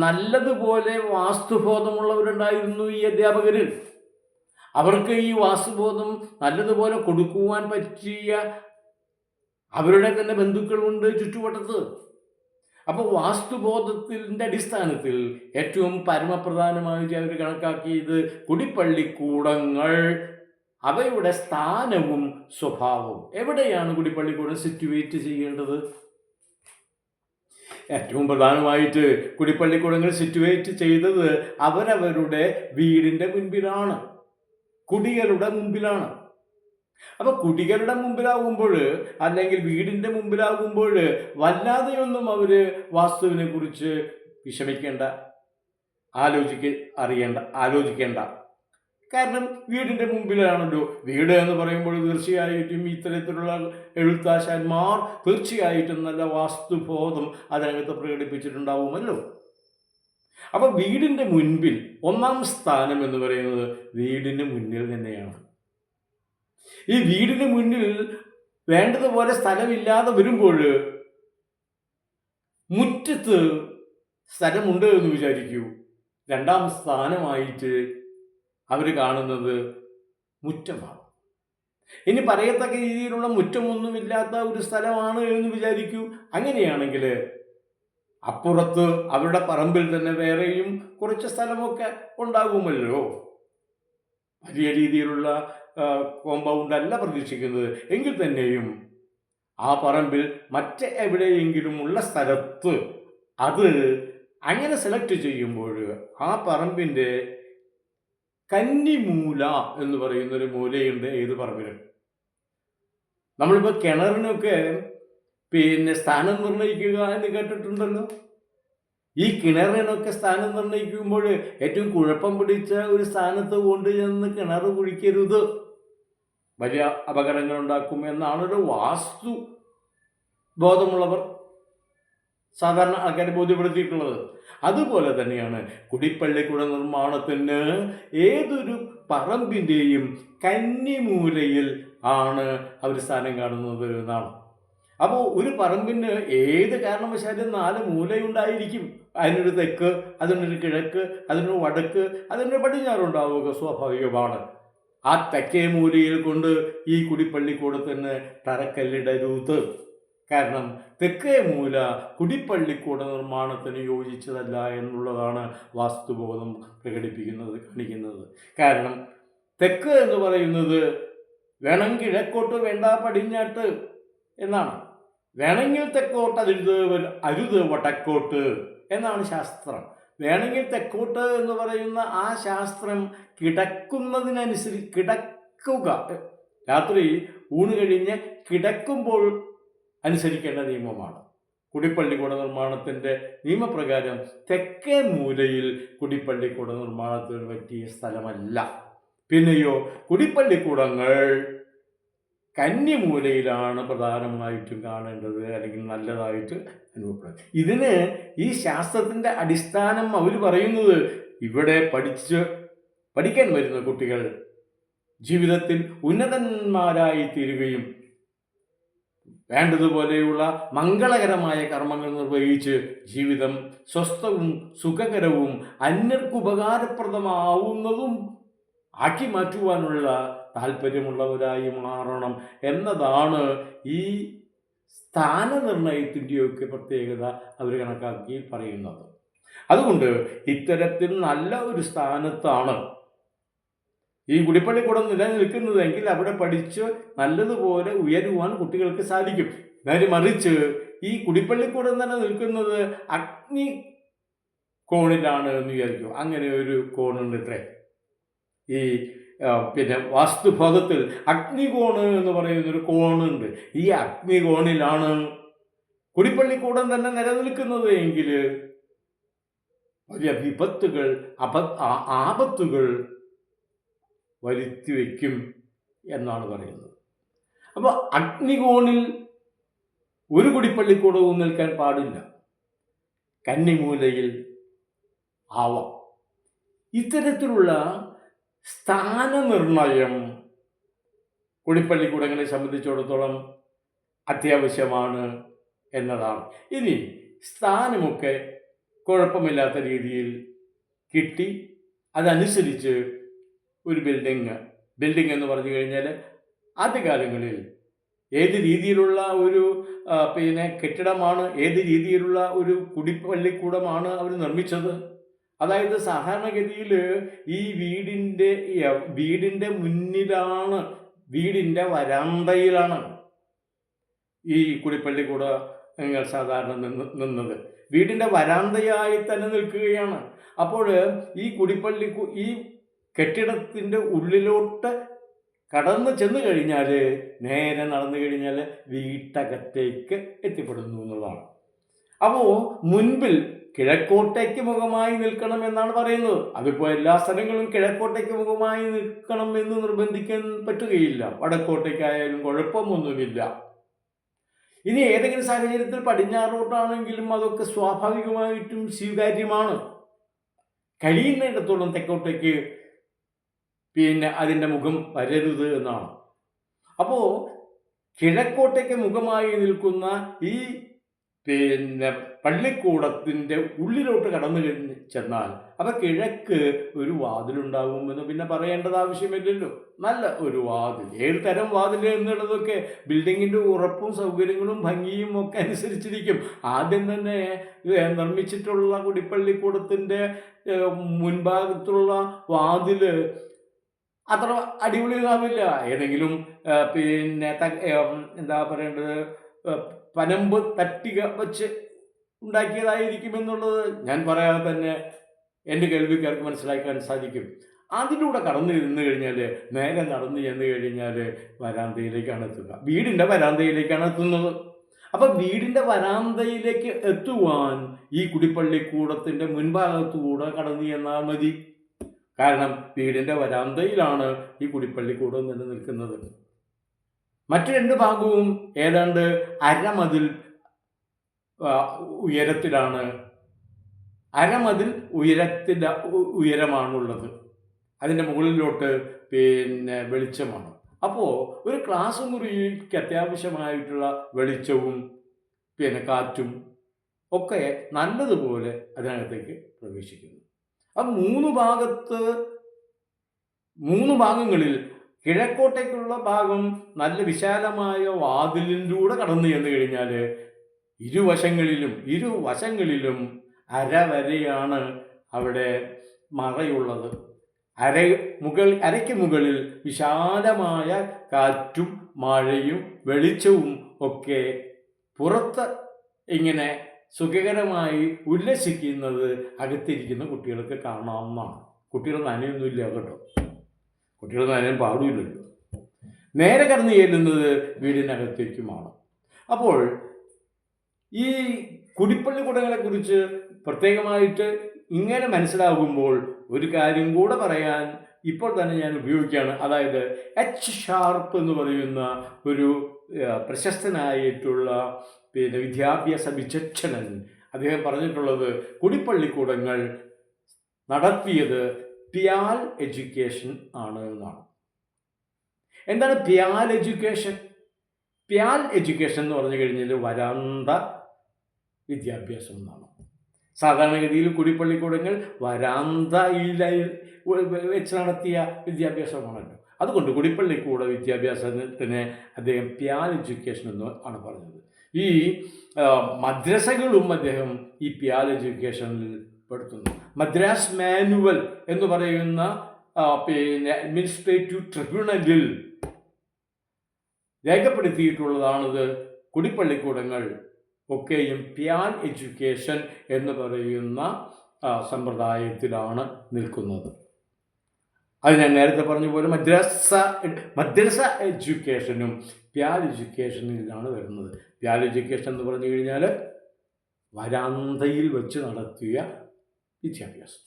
നല്ലതുപോലെ വാസ്തുബോധമുള്ളവരുണ്ടായിരുന്നു ഈ അധ്യാപകരിൽ. അവർക്ക് ഈ വാസ്തുബോധം നല്ലതുപോലെ കൊടുക്കുവാൻ പറ്റിയ അവരുടെ തന്നെ ബന്ധുക്കളുണ്ട് ചുറ്റുവട്ടത്ത്. അപ്പോൾ വാസ്തുബോധത്തിൻ്റെ അടിസ്ഥാനത്തിൽ ഏറ്റവും പരമപ്രധാനമായി അവർ കണക്കാക്കിയത് കുടിപ്പള്ളിക്കൂടങ്ങൾ, അവയുടെ സ്ഥാനവും സ്വഭാവവും. എവിടെയാണ് കുടിപ്പള്ളിക്കൂടം സിറ്റുവേറ്റ് ചെയ്യേണ്ടത്? ഏറ്റവും പ്രധാനമായിട്ട് കുടിപ്പള്ളിക്കൂടങ്ങൾ സിറ്റുവേറ്റ് ചെയ്തത് അവരവരുടെ വീടിൻ്റെ മുൻപിലാണ്, കുടികളുടെ മുമ്പിലാണ്. അപ്പോൾ കുടികളുടെ മുമ്പിലാകുമ്പോൾ അല്ലെങ്കിൽ വീടിൻ്റെ മുമ്പിലാകുമ്പോൾ വല്ലാതെയൊന്നും അവർ വാസ്തുവിനെ കുറിച്ച് വിഷമിക്കേണ്ട, ആലോചിക്കേണ്ട. കാരണം വീടിൻ്റെ മുമ്പിലാണല്ലോ. വീട് എന്ന് പറയുമ്പോൾ തീർച്ചയായിട്ടും ഇത്തരത്തിലുള്ള എഴുത്താശാന്മാർ തീർച്ചയായിട്ടും നല്ല വാസ്തുബോധം അതിനകത്ത് പ്രകടിപ്പിച്ചിട്ടുണ്ടാവുമല്ലോ. അപ്പോൾ വീടിൻ്റെ മുൻപിൽ ഒന്നാം സ്ഥാനം എന്ന് പറയുന്നത് വീടിൻ്റെ മുന്നിൽ തന്നെയാണ്. ഈ വീടിന് മുന്നിൽ വേണ്ടതുപോലെ സ്ഥലമില്ലാതെ വരുമ്പോൾ മുറ്റത്ത് സ്ഥലമുണ്ട് എന്ന് വിചാരിക്കൂ. രണ്ടാം സ്ഥാനമായിട്ട് അവർ കാണുന്നത് മുറ്റമാണ്. ഇനി പറയത്തക്ക രീതിയിലുള്ള മുറ്റമൊന്നുമില്ലാത്ത ഒരു സ്ഥലമാണ് എന്ന് വിചാരിക്കൂ. അങ്ങനെയാണെങ്കിൽ അപ്പുറത്ത് അവരുടെ പറമ്പിൽ തന്നെ വേറെയും കുറച്ച് സ്ഥലമൊക്കെ ഉണ്ടാകുമല്ലോ. വലിയ രീതിയിലുള്ള കോമ്പൗണ്ടല്ല പ്രതീക്ഷിക്കുന്നത്. എങ്കിൽ തന്നെയും ആ പറമ്പിൽ മറ്റ് എവിടെയെങ്കിലും ഉള്ള സ്ഥലത്ത് അത് അങ്ങനെ സെലക്ട് ചെയ്യുമ്പോൾ ആ പറമ്പിൻ്റെ കന്നിമൂല എന്ന് പറയുന്നൊരു മൂലയുണ്ട് ഏത് പറമ്പിലും. നമ്മളിപ്പോൾ കിണറിനൊക്കെ സ്ഥാനം നിർണ്ണയിക്കുക എന്ന് കേട്ടിട്ടുണ്ടല്ലോ. ഈ കിണറിനൊക്കെ സ്ഥാനം നിർണ്ണയിക്കുമ്പോൾ ഏറ്റവും കുഴപ്പം പിടിച്ച ഒരു സ്ഥാനത്ത് കൊണ്ടുചെന്ന് കിണർ കുഴിക്കരുത്, വലിയ അപകടങ്ങൾ ഉണ്ടാക്കും എന്നാണൊരു വാസ്തു ബോധമുള്ളവർ സാധാരണ ആൾക്കാരെ ബോധ്യപ്പെടുത്തിയിട്ടുള്ളത്. അതുപോലെ തന്നെയാണ് കുടിപ്പള്ളിക്കൂട നിർമ്മാണത്തിന് ഏതൊരു പറമ്പിൻ്റെയും കന്നിമൂലയിൽ ആണ് അവർ സ്ഥാനം കാണുന്നത് എന്നാണ്. അപ്പോൾ ഒരു പറമ്പിന് ഏത് കാരണവശാലും 4 മൂലയുണ്ടായിരിക്കും. അതിനൊരു തെക്ക്, അതിനൊരു കിഴക്ക്, അതിനൊരു വടക്ക്, അതിനൊരു പടിഞ്ഞാറുണ്ടാവുക സ്വാഭാവികമാണ്. ആ തെക്കേ മൂലയിൽ കൊണ്ട് ഈ കുടിപ്പള്ളിക്കൂടത്തിന് തറക്കല്ലിടരുത്. കാരണം തെക്കേ മൂല കുടിപ്പള്ളിക്കൂട നിർമ്മാണത്തിന് യോജിച്ചതല്ല എന്നുള്ളതാണ് വാസ്തുബോധം കാണിക്കുന്നത്. കാരണം തെക്ക് എന്ന് പറയുന്നത് വേണം കിഴക്കോട്ട്, വേണ്ട പടിഞ്ഞാട്ട് എന്നാണ്. വേണമെങ്കിൽ തെക്കോട്ട് അരുത് വടക്കോട്ട് എന്നാണ് ശാസ്ത്രം. വേണമെങ്കിൽ തെക്കോട്ട് എന്ന് പറയുന്ന ആ ശാസ്ത്രം കിടക്കുക, രാത്രി ഊണ് കഴിഞ്ഞ് കിടക്കുമ്പോൾ അനുസരിക്കേണ്ട നിയമമാണ്. കുടിപ്പള്ളിക്കൂട നിർമ്മാണത്തിൻ്റെ നിയമപ്രകാരം തെക്കേ മൂലയിൽ കുടിപ്പള്ളിക്കൂട നിർമ്മാണത്തിന് പറ്റിയ സ്ഥലമല്ല. പിന്നെയോ കുടിപ്പള്ളിക്കൂടങ്ങൾ കന്നിമൂലയിലാണ് പ്രധാനമായിട്ടും കാണേണ്ടത്, അല്ലെങ്കിൽ നല്ലതായിട്ട് അനുഭവപ്പെടുന്നത്. ഇതിന് ഈ ശാസ്ത്രത്തിൻ്റെ അടിസ്ഥാനം അവർ പറയുന്നത്, ഇവിടെ പഠിക്കാൻ വരുന്ന കുട്ടികൾ ജീവിതത്തിൽ ഉന്നതന്മാരായി തീരുകയും വേണ്ടതുപോലെയുള്ള മംഗളകരമായ കർമ്മങ്ങൾ നിർവഹിച്ച് ജീവിതം സ്വസ്ഥവും സുഖകരവും അന്യർക്കുപകാരപ്രദമാവുന്നതും ആക്കി മാറ്റുവാനുള്ള താല്പര്യമുള്ളവരായി മാറണം എന്നതാണ് ഈ സ്ഥാനനിർണയത്തിൻ്റെയൊക്കെ പ്രത്യേകത അവർ കണക്കാക്കി പറയുന്നത്. അതുകൊണ്ട് ഇത്തരത്തിൽ നല്ല ഒരു സ്ഥാനത്താണ് ഈ കുടിപ്പള്ളിക്കൂടം നിലനിൽക്കുന്നതെങ്കിൽ അവിടെ പഠിച്ച് നല്ലതുപോലെ ഉയരുവാൻ കുട്ടികൾക്ക് സാധിക്കും. നേരെ മറിച്ച് ഈ കുടിപ്പള്ളിക്കൂടം തന്നെ നിൽക്കുന്നത് അഗ്നി കോണിലാണ് എന്ന് വിചാരിക്കും. അങ്ങനെ ഒരു കോണുണ്ട് ഇത്രേ. ഈ വാസ്തുബോധത്തിൽ അഗ്നികോണ് എന്ന് പറയുന്നൊരു കോണുണ്ട്. ഈ അഗ്നികോണിലാണ് കുടിപ്പള്ളിക്കൂടം തന്നെ നിലനിൽക്കുന്നത് എങ്കിൽ വലിയ വിപത്തുകൾ ആപത്തുകൾ വരുത്തി വയ്ക്കും എന്നാണ് പറയുന്നത്. അപ്പോൾ അഗ്നികോണിൽ ഒരു കുടിപ്പള്ളിക്കൂടവും നിൽക്കാൻ പാടില്ല, കന്നിമൂലയിൽ ആവാം. ഇത്തരത്തിലുള്ള സ്ഥാനനിർണയം കുടിപ്പള്ളിക്കൂടങ്ങളെ സംബന്ധിച്ചിടത്തോളം അത്യാവശ്യമാണ് എന്നതാണ്. ഇനി സ്ഥാനമൊക്കെ കുഴപ്പമില്ലാത്ത രീതിയിൽ കിട്ടി, അതനുസരിച്ച് ഒരു ബിൽഡിംഗ് എന്ന് പറഞ്ഞു കഴിഞ്ഞാൽ ആദ്യകാലങ്ങളിൽ ഏത് രീതിയിലുള്ള ഒരു കെട്ടിടമാണ്, ഏത് രീതിയിലുള്ള ഒരു കുടിപ്പള്ളിക്കൂടമാണ് അവർ നിർമ്മിച്ചത്. അതായത് സാധാരണഗതിയിൽ ഈ വീടിൻ്റെ മുന്നിലാണ്, വീടിൻ്റെ വരാന്തയിലാണ് ഈ കുടിപ്പള്ളിക്കൂടങ്ങൾ സാധാരണ നിന്നത്. വീടിൻ്റെ വരാന്തയായി തന്നെ നിൽക്കുകയാണ്. അപ്പോൾ ഈ ഈ കെട്ടിടത്തിൻ്റെ ഉള്ളിലോട്ട് കടന്നു ചെന്ന് കഴിഞ്ഞാൽ, നേരെ നടന്നു കഴിഞ്ഞാൽ വീട്ടകത്തേക്ക് എത്തിപ്പെടുന്നു എന്നുള്ളതാണ്. അപ്പോൾ മുൻപിൽ കിഴക്കോട്ടേക്ക് മുഖമായി നിൽക്കണം എന്നാണ് പറയുന്നത്. അതിപ്പോൾ എല്ലാ സ്ഥലങ്ങളും കിഴക്കോട്ടേക്ക് മുഖമായി നിൽക്കണം എന്ന് നിർബന്ധിക്കാൻ പറ്റുകയില്ല. വടക്കോട്ടേക്കായാലും കുഴപ്പമൊന്നുമില്ല. ഇനി ഏതെങ്കിലും സാഹചര്യത്തിൽ പടിഞ്ഞാറോട്ടാണെങ്കിലും അതൊക്കെ സ്വാഭാവികമായിട്ടും സ്വീകാര്യമാണ്. കഴിയുന്നിടത്തോളം തെക്കോട്ടേക്ക് അതിൻ്റെ മുഖം വരരുത് എന്നാണ്. അപ്പോൾ കിഴക്കോട്ടേക്ക് മുഖമായി നിൽക്കുന്ന ഈ പള്ളിക്കൂടത്തിൻ്റെ ഉള്ളിലോട്ട് കടന്നു ചെന്നാൽ അപ്പോൾ കിഴക്ക് ഒരു വാതിലുണ്ടാകുമെന്ന് പിന്നെ പറയേണ്ടത് ആവശ്യമില്ലല്ലോ. നല്ല ഒരു വാതിൽ, ഏത് തരം വാതിൽ എന്നുള്ളതൊക്കെ ബിൽഡിങ്ങിൻ്റെ ഉറപ്പും സൗകര്യങ്ങളും ഭംഗിയും ഒക്കെ അനുസരിച്ചിരിക്കും. ആദ്യം തന്നെ നിർമ്മിച്ചിട്ടുള്ള കുടിപ്പള്ളിക്കൂടത്തിൻ്റെ മുൻഭാഗത്തുള്ള വാതിൽ അത്ര അടിപൊളിയാവില്ല. ഏതെങ്കിലും എന്താ പറയേണ്ടത്, പനമ്പ് തട്ടിക വച്ച് ഉണ്ടാക്കിയതായിരിക്കുമെന്നുള്ളത് ഞാൻ പറയാതെ തന്നെ എൻ്റെ കേൾവിക്കാർക്ക് മനസ്സിലാക്കാൻ സാധിക്കും. അതിലൂടെ കടന്നു ചെന്ന് കഴിഞ്ഞാൽ, നേരെ നടന്നു ചെന്ന് കഴിഞ്ഞാൽ വരാന്തയിലേക്കാണ് എത്തുക, വീടിൻ്റെ വരാന്തയിലേക്കാണ് എത്തുന്നത്. അപ്പം വീടിൻ്റെ വരാന്തയിലേക്ക് എത്തുവാൻ ഈ കുടിപ്പള്ളിക്കൂടത്തിൻ്റെ മുൻഭാഗത്തുകൂടെ കടന്നു ചെന്നാൽ മതി. കാരണം വീടിൻ്റെ വരാന്തയിലാണ് ഈ കുടിപ്പള്ളിക്കൂടം നിലനിൽക്കുന്നത്. മറ്റു രണ്ട് ഭാഗവും ഏതാണ്ട് അരമതിൽ ഉയരത്തിലാണ്, ഉയരമാണുള്ളത്. അതിൻ്റെ മുകളിലോട്ട് വെളിച്ചമാണ്. അപ്പോൾ ഒരു ക്ലാസ് മുറിക്ക് അത്യാവശ്യമായിട്ടുള്ള വെളിച്ചവും കാറ്റും ഒക്കെ നല്ലതുപോലെ അതിനകത്തേക്ക് പ്രവേശിക്കുന്നു. അപ്പം മൂന്ന് ഭാഗങ്ങളിൽ കിഴക്കോട്ടേക്കുള്ള ഭാഗം നല്ല വിശാലമായ വാതിലിലൂടെ കടന്നു ചെന്ന് കഴിഞ്ഞാൽ ഇരുവശങ്ങളിലും അരവരെയാണ് അവിടെ മറയുള്ളത്. അരയ്ക്ക് മുകളിൽ വിശാലമായ കാറ്റും മഴയും വെളിച്ചവും ഒക്കെ പുറത്ത് ഇങ്ങനെ സുഖകരമായി ഉല്ലസിക്കുന്നത് അകത്തിരിക്കുന്ന കുട്ടികൾക്ക് കാണാവുന്നതാണ്. കുട്ടികൾ നനയൊന്നുമില്ല കേട്ടോ, കുട്ടികൾ നനയാൻ പാടില്ലല്ലോ. നേരെ കടന്നു ചെല്ലുന്നത് വീടിനകത്തേക്കുമാണ്. അപ്പോൾ ഈ കുടിപ്പള്ളിക്കൂടങ്ങളെക്കുറിച്ച് പ്രത്യേകമായിട്ട് ഇങ്ങനെ മനസ്സിലാകുമ്പോൾ ഒരു കാര്യം കൂടെ പറയാൻ ഇപ്പോൾ തന്നെ ഞാൻ ഉപയോഗിക്കുകയാണ്. അതായത് എച്ച് ഷാർപ്പ് എന്ന് പറയുന്ന ഒരു പ്രശസ്തനായിട്ടുള്ള വിദ്യാഭ്യാസ വിചക്ഷണൻ അദ്ദേഹം പറഞ്ഞിട്ടുള്ളത് കുടിപ്പള്ളിക്കൂടങ്ങൾ നടത്തിയത് പ്യാൽ എഡ്യൂക്കേഷൻ ആണ് എന്നാണ്. എന്താണ് പ്യാൽ എഡ്യൂക്കേഷൻ? പ്യാൽ എഡ്യൂക്കേഷൻ എന്ന് പറഞ്ഞു കഴിഞ്ഞാൽ വരാന്ത വിദ്യാഭ്യാസം എന്നാണ്. സാധാരണഗതിയിൽ കുടിപ്പള്ളിക്കൂടങ്ങൾ വരാന്തയിലായി വെച്ച് നടത്തിയ വിദ്യാഭ്യാസമാണല്ലോ. അതുകൊണ്ട് കുടിപ്പള്ളിക്കൂട വിദ്യാഭ്യാസത്തിന് അദ്ദേഹം പ്യാൽ എഡ്യൂക്കേഷൻ എന്ന് ആണ് പറഞ്ഞത്. ഈ മദ്രസകളും അദ്ദേഹം ഈ പ്യാൽ എഡ്യൂക്കേഷനിൽ പെടുത്തുന്നു. മദ്രാസ് മാനുവൽ എന്ന് പറയുന്ന അഡ്മിനിസ്ട്രേറ്റീവ് ട്രിബ്യൂണലിൽ രേഖപ്പെടുത്തിയിട്ടുള്ളതാണിത്. കുടിപ്പള്ളിക്കൂടങ്ങൾ ഒക്കെയും പ്യാൽ എഡ്യൂക്കേഷൻ എന്ന് പറയുന്ന സമ്പ്രദായത്തിലാണ് നിൽക്കുന്നത്. അത് ഞാൻ നേരത്തെ പറഞ്ഞ പോലെ മദ്രസ എഡ്യൂക്കേഷനും പ്യാൽ എഡ്യൂക്കേഷനിലാണ് വരുന്നത്. പ്യാൽ എഡ്യൂക്കേഷൻ എന്ന് പറഞ്ഞു കഴിഞ്ഞാൽ വരാന്തയിൽ വെച്ച് നടത്തിയ വിദ്യാഭ്യാസം.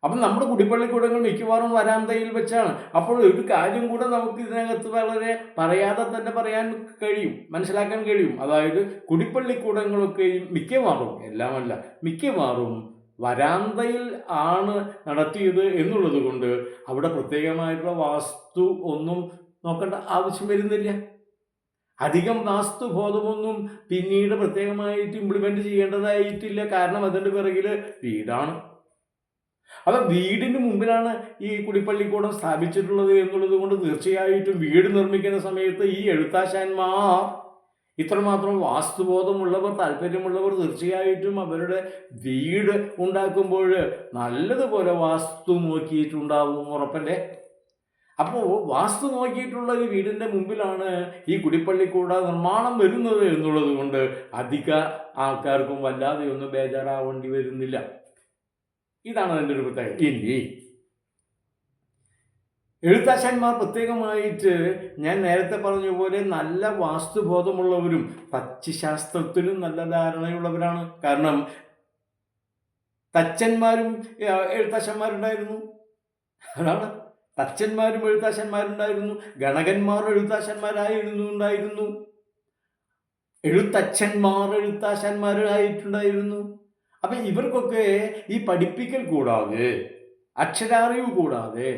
അപ്പം നമ്മുടെ കുടിപ്പള്ളിക്കൂടങ്ങൾ മിക്കവാറും വരാന്തയിൽ വെച്ചാണ്. അപ്പോൾ ഒരു കാര്യം കൂടെ നമുക്ക് ഇതിനകത്ത് വളരെ പറയാതെ തന്നെ പറയാൻ കഴിയും, മനസ്സിലാക്കാൻ കഴിയും. അതായത് കുടിപ്പള്ളിക്കൂടങ്ങളൊക്കെയും മിക്കവാറും, എല്ലാമല്ല, മിക്കവാറും വരാന്തയിൽ ആണ് നടത്തിയത് എന്നുള്ളത് കൊണ്ട് അവിടെ പ്രത്യേകമായിട്ടുള്ള വാസ്തു ഒന്നും നോക്കേണ്ട ആവശ്യം വരുന്നില്ല. അധികം വാസ്തുബോധമൊന്നും പിന്നീട് പ്രത്യേകമായിട്ട് ഇംപ്ലിമെൻ്റ് ചെയ്യേണ്ടതായിട്ടില്ല. കാരണം അതിൻ്റെ പിറകിൽ വീടാണ്. അപ്പം വീടിന് മുമ്പിലാണ് ഈ കുടിപ്പള്ളിക്കൂടം സ്ഥാപിച്ചിട്ടുള്ളത് എന്നുള്ളത് കൊണ്ട് തീർച്ചയായിട്ടും വീട് നിർമ്മിക്കുന്ന സമയത്ത് ഈ എഴുത്താശാന്മാർ ഇത്രമാത്രം വാസ്തുബോധമുള്ളവർ, താല്പര്യമുള്ളവർ തീർച്ചയായിട്ടും അവരുടെ വീട് ഉണ്ടാക്കുമ്പോൾ നല്ലതുപോലെ വാസ്തു നോക്കിയിട്ടുണ്ടാവും, ഉറപ്പല്ലേ? അപ്പോൾ വാസ്തു നോക്കിയിട്ടുള്ള ഒരു വീടിൻ്റെ മുമ്പിലാണ് ഈ കുടിപ്പള്ളിക്കൂട നിർമ്മാണം വരുന്നത് എന്നുള്ളത് കൊണ്ട് അധിക ആൾക്കാർക്കും വല്ലാതെ ഒന്നും ബേജാറാവേണ്ടി വരുന്നില്ല. ഇതാണ് അതിൻ്റെ ഒരു പ്രത്യേകത. ഇനി എഴുത്താശാന്മാർ പ്രത്യേകമായിട്ട് ഞാൻ നേരത്തെ പറഞ്ഞ പോലെ നല്ല വാസ്തുബോധമുള്ളവരും തച്ചുശാസ്ത്രത്തിലും നല്ല ധാരണയുള്ളവരാണ്. കാരണം തച്ചന്മാരും എഴുത്താശന്മാരുണ്ടായിരുന്നു. അതാണ്, തച്ചന്മാരും എഴുത്താശന്മാരുണ്ടായിരുന്നു, ഗണകന്മാർ എഴുത്താശന്മാരായിരുന്നു, എഴുത്തച്ഛന്മാർ എഴുത്താശന്മാരായിട്ടുണ്ടായിരുന്നു. അപ്പം ഇവർക്കൊക്കെ ഈ പഠിപ്പിക്കൽ കൂടാതെ, അക്ഷരാറിവ് കൂടാതെ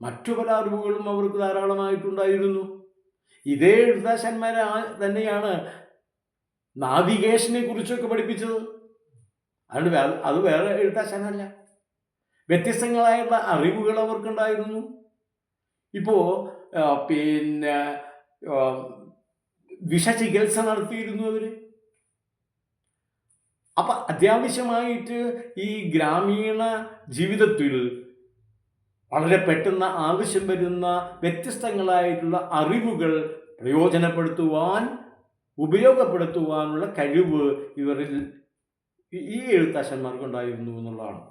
മറ്റു പല അറിവുകളും അവർക്ക് ധാരാളമായിട്ടുണ്ടായിരുന്നു. ഇതേ എഴുത്താശന്മാരെ തന്നെയാണ് നാവിഗേഷനെ കുറിച്ചൊക്കെ പഠിപ്പിച്ചത്. അതുകൊണ്ട് അത് വേറെ എഴുത്താശാനല്ല. വ്യത്യസ്തങ്ങളായുള്ള അറിവുകൾ അവർക്കുണ്ടായിരുന്നു. ഇപ്പോൾ വിഷചികിത്സ നടത്തിയിരുന്നു അവർ. അപ്പം അത്യാവശ്യമായിട്ട് ഈ ഗ്രാമീണ ജീവിതത്തിൽ വളരെ പെട്ടെന്ന് ആവശ്യം വരുന്ന വ്യത്യസ്തങ്ങളായിട്ടുള്ള അറിവുകൾ ഉപയോഗപ്പെടുത്തുവാനുള്ള കഴിവ് ഇവരിൽ ഈ എഴുത്താശന്മാർക്കുണ്ടായിരുന്നു എന്നുള്ളതാണ്.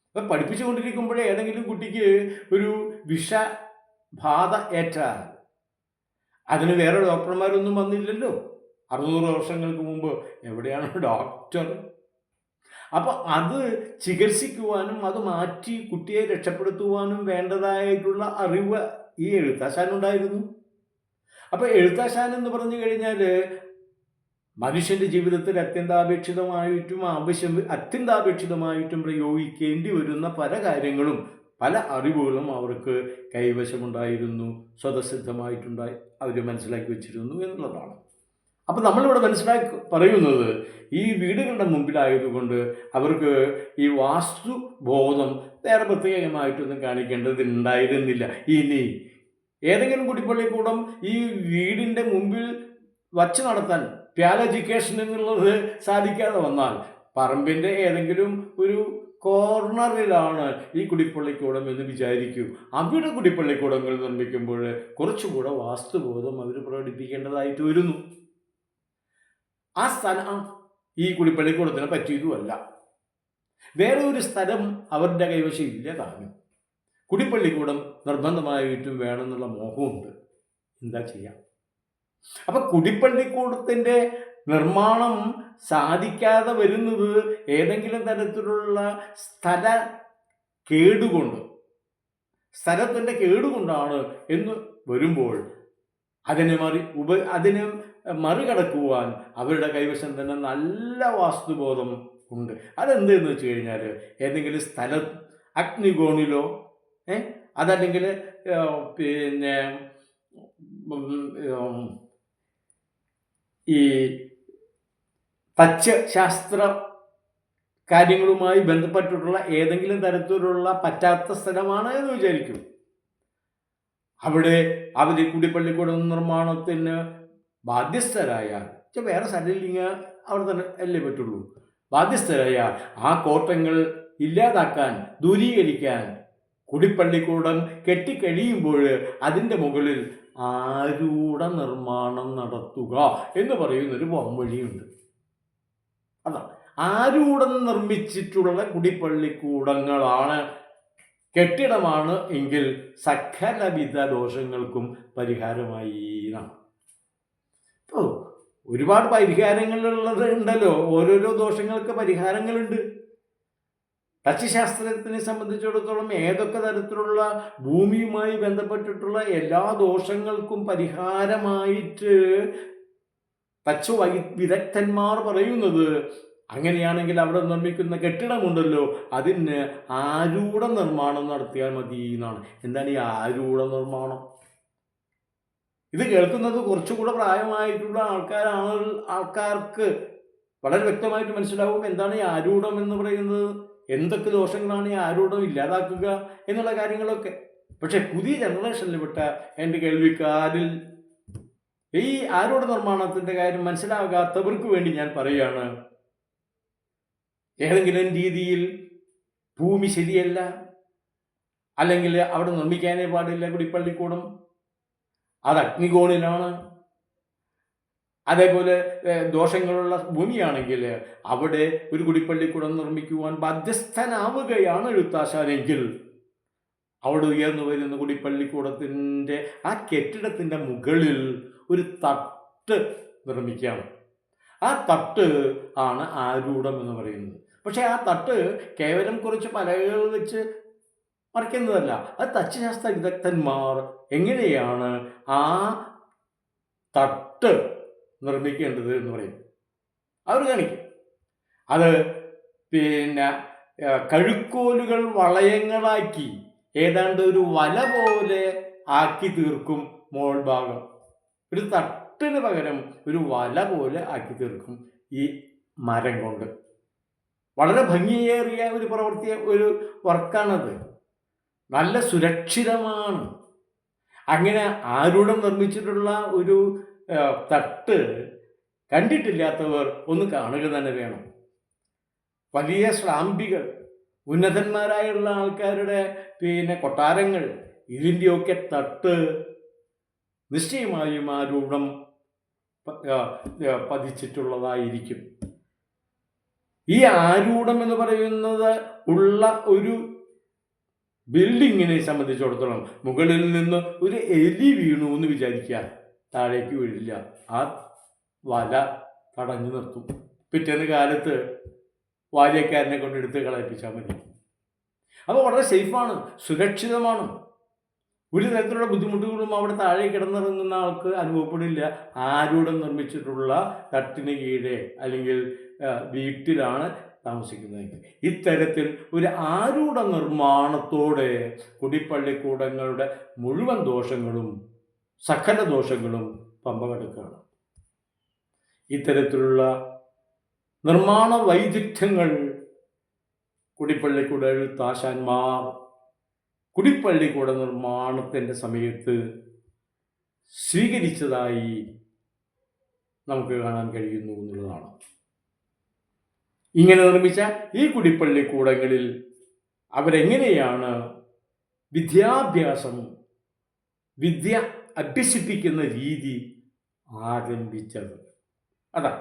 അപ്പം പഠിപ്പിച്ചുകൊണ്ടിരിക്കുമ്പോഴേ ഏതെങ്കിലും കുട്ടിക്ക് ഒരു വിഷബാധ ഏറ്റാൽ അതിന് വേറെ ഡോക്ടർമാരൊന്നും വന്നില്ലല്ലോ. 600 വർഷങ്ങൾക്ക് മുമ്പ് എവിടെയാണ് ഡോക്ടർ? അപ്പോൾ അത് ചികിത്സിക്കുവാനും അത് മാറ്റി കുട്ടിയെ രക്ഷപ്പെടുത്തുവാനും വേണ്ടതായിട്ടുള്ള അറിവ് ഈ എഴുത്താശാനുണ്ടായിരുന്നു. അപ്പോൾ എഴുത്താശാൻ എന്ന് പറഞ്ഞു കഴിഞ്ഞാൽ മനുഷ്യൻ്റെ ജീവിതത്തിൽ അത്യന്താപേക്ഷിതമായിട്ടും പ്രയോഗിക്കേണ്ടി വരുന്ന പല കാര്യങ്ങളും, പല അറിവുകളും അവർക്ക് കൈവശമുണ്ടായിരുന്നു, സ്വതസിദ്ധമായിട്ടുണ്ടായി അവർ മനസ്സിലാക്കി വെച്ചിരുന്നു എന്നുള്ളതാണ്. അപ്പം നമ്മളിവിടെ പറയുന്നത് ഈ വീടുകളുടെ മുമ്പിലായതുകൊണ്ട് അവർക്ക് ഈ വാസ്തുബോധം വേറെ പ്രത്യേകമായിട്ടൊന്നും കാണിക്കേണ്ടതുണ്ടായിരുന്നില്ല. ഇനി ഏതെങ്കിലും കുടിപ്പള്ളിക്കൂടം ഈ വീടിൻ്റെ മുമ്പിൽ വച്ച് നടത്താൻ പ്യാൽ എഡ്യൂക്കേഷൻ എന്നുള്ളത് സാധിക്കാതെ വന്നാൽ പറമ്പിൻ്റെ ഏതെങ്കിലും ഒരു കോർണറിലാണ് ഈ കുടിപ്പള്ളിക്കൂടം എന്ന് വിചാരിക്കൂ. അവിടെ കുടിപ്പള്ളിക്കൂടങ്ങൾ നിർമ്മിക്കുമ്പോൾ കുറച്ചുകൂടെ വാസ്തുബോധം അവർ പ്രകടിപ്പിക്കേണ്ടതായിട്ട് വരുന്നു. ആ സ്ഥലം ഈ കുടിപ്പള്ളിക്കൂടത്തിന് പറ്റിയതുമല്ല. വേറെ ഒരു സ്ഥലം അവരുടെ കൈവശം ഇല്ല താനും. കുടിപ്പള്ളിക്കൂടം നിർബന്ധമായിട്ടും വേണമെന്നുള്ള മോഹമുണ്ട്. എന്താ ചെയ്യാം? അപ്പൊ കുടിപ്പള്ളിക്കൂടത്തിൻ്റെ നിർമ്മാണം സാധിക്കാതെ വരുന്നത് ഏതെങ്കിലും തരത്തിലുള്ള സ്ഥലത്തിൻ്റെ കേടുകൊണ്ടാണ് എന്ന് വരുമ്പോൾ അതിനെ മറികടക്കുവാൻ അവരുടെ കൈവശം തന്നെ നല്ല വാസ്തുബോധം ഉണ്ട്. അതെന്തെന്ന് വെച്ച് കഴിഞ്ഞാൽ ഏതെങ്കിലും സ്ഥലം അഗ്നികോണിലോ അതല്ലെങ്കിൽ പിന്നെ ഈ തച്ചുശാസ്ത്ര കാര്യങ്ങളുമായി ബന്ധപ്പെട്ടിട്ടുള്ള ഏതെങ്കിലും തരത്തിലുള്ള പറ്റാത്ത സ്ഥലമാണ് എന്ന് വിചാരിക്കും. അവിടെ അവർ കുടിപ്പള്ളിക്കൂടം നിർമ്മാണത്തിന് ബാധ്യസ്ഥരായാൽ, വേറെ സ്ഥലമില്ലെങ്കിൽ അവിടെ തന്നെ അല്ലേ പറ്റുള്ളൂ, ബാധ്യസ്ഥരായാൽ ആ കോട്ടങ്ങൾ ഇല്ലാതാക്കാൻ, ദൂരീകരിക്കാൻ കുടിപ്പള്ളിക്കൂടം കെട്ടിക്കഴിയുമ്പോൾ അതിൻ്റെ മുകളിൽ ആരൂഢ നിർമ്മാണം നടത്തുക എന്ന് പറയുന്നൊരു വഴിയുണ്ട്. അതാ ആരൂഢം നിർമ്മിച്ചിട്ടുള്ള കുടിപ്പള്ളിക്കൂടങ്ങളാണ്, കെട്ടിടമാണ് എങ്കിൽ സകലവിധ ദോഷങ്ങൾക്കും പരിഹാരമായി എന്നാണ്. ഇപ്പോൾ ഒരുപാട് പരിഹാരങ്ങളുള്ളത് ഉണ്ടല്ലോ, ഓരോരോ ദോഷങ്ങൾക്ക് പരിഹാരങ്ങളുണ്ട്. തച്ചുശാസ്ത്രത്തിനെ സംബന്ധിച്ചിടത്തോളം ഏതൊക്കെ തരത്തിലുള്ള ഭൂമിയുമായി ബന്ധപ്പെട്ടിട്ടുള്ള എല്ലാ ദോഷങ്ങൾക്കും പരിഹാരമായിട്ട് തച്ചു വിദഗ്ധന്മാർ പറയുന്നത്, അങ്ങനെയാണെങ്കിൽ അവിടെ നിർമ്മിക്കുന്ന കെട്ടിടമുണ്ടല്ലോ അതിന് ആരൂഢ നിർമ്മാണം നടത്തിയാൽ മതി എന്നാണ്. എന്താണ് ഈ ആരൂഢ നിർമ്മാണം? ഇത് കേൾക്കുന്നത് കുറച്ചുകൂടെ പ്രായമായിട്ടുള്ള ആൾക്കാർക്ക് വളരെ വ്യക്തമായിട്ട് മനസ്സിലാവും എന്താണ് ഈ ആരൂഢം എന്ന് പറയുന്നത്, എന്തൊക്കെ ദോഷങ്ങളാണ് ഈ ആരൂഢം ഇല്ലാതാക്കുക എന്നുള്ള കാര്യങ്ങളൊക്കെ. പക്ഷെ പുതിയ ജനറേഷനിൽപ്പെട്ട എൻ്റെ കേൾവിക്കാരിൽ ഈ ആരൂഢ നിർമ്മാണത്തിൻ്റെ കാര്യം മനസ്സിലാകാത്തവർക്ക് വേണ്ടി ഞാൻ പറയുകയാണ്, ഏതെങ്കിലും രീതിയിൽ ഭൂമി ശരിയല്ല, അല്ലെങ്കിൽ അവിടെ നിർമ്മിക്കാനേ പാടില്ല കുടിപ്പള്ളിക്കൂടം, അത് അഗ്നികോണിലാണ്, അതേപോലെ ദോഷങ്ങളുള്ള ഭൂമിയാണെങ്കിൽ അവിടെ ഒരു കുടിപ്പള്ളിക്കൂടം നിർമ്മിക്കുവാൻ ബാധ്യസ്ഥനാവുകയാണ് എഴുത്താശാനെങ്കിൽ അവിടെ ഉയർന്നു വരുന്ന കുടിപ്പള്ളിക്കൂടത്തിൻ്റെ ആ കെട്ടിടത്തിൻ്റെ മുകളിൽ ഒരു തട്ട് നിർമ്മിക്കുകയാണ്. ആ തട്ട് ആണ് ആരൂഢം എന്ന് പറയുന്നത്. പക്ഷേ ആ തട്ട് കേവലം കുറച്ച് പലകൾ വെച്ച് മറിക്കുന്നതല്ല. അത് തച്ചുശാസ്ത്ര വിദഗ്ധന്മാർ എങ്ങനെയാണ് ആ തട്ട് നിർമ്മിക്കേണ്ടത് എന്ന് പറയും, അവർ കാണിക്കും. അത് പിന്നെ കഴുക്കോലുകൾ വളയങ്ങളാക്കി ഏതാണ്ട് ഒരു വല പോലെ ആക്കി തീർക്കും. മോൾ ഭാഗം ഒരു തട്ടിന് പകരം ഒരു വല പോലെ ആക്കി തീർക്കും ഈ മരം കൊണ്ട്. വളരെ ഭംഗിയേറിയ ഒരു വർക്കാണത്, നല്ല സുരക്ഷിതമാണ്. അങ്ങനെ ആരൂഢം നിർമ്മിച്ചിട്ടുള്ള ഒരു തട്ട് കണ്ടിട്ടില്ലാത്തവർ ഒന്ന് കാണുക തന്നെ വേണം. വലിയ ശ്രാമ്പികൾ, ഉന്നതന്മാരായുള്ള ആൾക്കാരുടെ കൊട്ടാരങ്ങൾ, ഇതിൻ്റെയൊക്കെ തട്ട് നിശ്ചയമായും ആരൂഢം പതിച്ചിട്ടുള്ളതായിരിക്കും. ഈ ആരൂഢം എന്ന് പറയുന്നത് ഉള്ള ഒരു ബിൽഡിങ്ങിനെ സംബന്ധിച്ചിടത്തോളം മുകളിൽ നിന്ന് ഒരു എലി വീണു എന്ന് വിചാരിക്കുക, താഴേക്ക് വീഴില്ല, ആ വല തടഞ്ഞു നിർത്തും. പിറ്റേന്ന് കാലത്ത് വാര്യക്കാരനെ കൊണ്ടെടുത്ത് കളയിപ്പിച്ചാൽ മതി. അപ്പോൾ വളരെ സേഫാണ്, സുരക്ഷിതമാണ്. ഒരു തരത്തിലുള്ള ബുദ്ധിമുട്ടുകളും അവിടെ താഴെ കിടന്നിറങ്ങുന്ന ആൾക്ക് അനുഭവപ്പെടില്ല. ആരൂഢം നിർമ്മിച്ചിട്ടുള്ള തട്ടിന് കീഴെ അല്ലെങ്കിൽ വീട്ടിലാണ് താമസിക്കുന്നത്. ഇത്തരത്തിൽ ഒരു ആരൂഢ നിർമ്മാണത്തോടെ കുടിപ്പള്ളിക്കൂടങ്ങളുടെ മുഴുവൻ ദോഷങ്ങളും സകല ദോഷങ്ങളും പമ്പ കടക്കുകയാണ്. ഇത്തരത്തിലുള്ള നിർമ്മാണ വൈദഗ്ധ്യങ്ങൾ കുടിപ്പള്ളിക്കൂട എഴുത്താശാന്മാർ കുടിപ്പള്ളിക്കൂട നിർമ്മാണത്തിൻ്റെ സമയത്ത് സ്വീകരിച്ചതായി നമുക്ക് കാണാൻ കഴിയുന്നു എന്നുള്ളതാണ്. ഇങ്ങനെ നിർമ്മിച്ച ഈ കുടിപ്പള്ളിക്കൂടങ്ങളിൽ അവരെങ്ങനെയാണ് വിദ്യ അഭ്യസിപ്പിക്കുന്ന രീതി ആരംഭിച്ചത്? അതാ